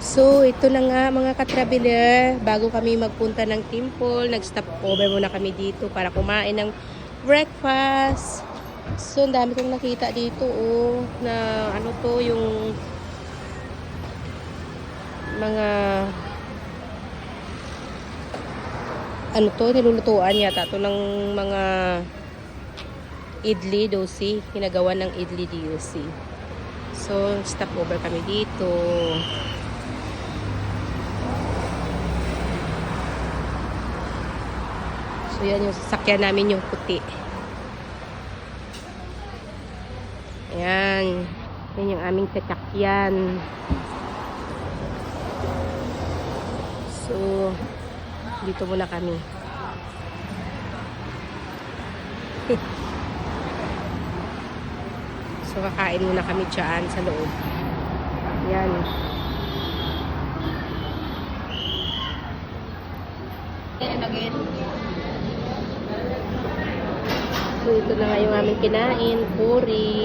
So, ito na nga mga ka-traveler. Bago kami magpunta ng temple, nag-stop over muna kami dito para kumain ng breakfast. So, ang dami kong nakita dito, oh, na ano to, yung mga ano to, nilulutuan yata to ng mga idli dosi, ginagawa ng idli dosi. So, stop over kami dito. So, yan yung sasakyan namin, yung puti. Ayan. Yan yung aming sasakyan. So, dito muna kami. So, kakain muna kami dyan sa loob. Yan. So, ito na nga yung aming kinain. Puri.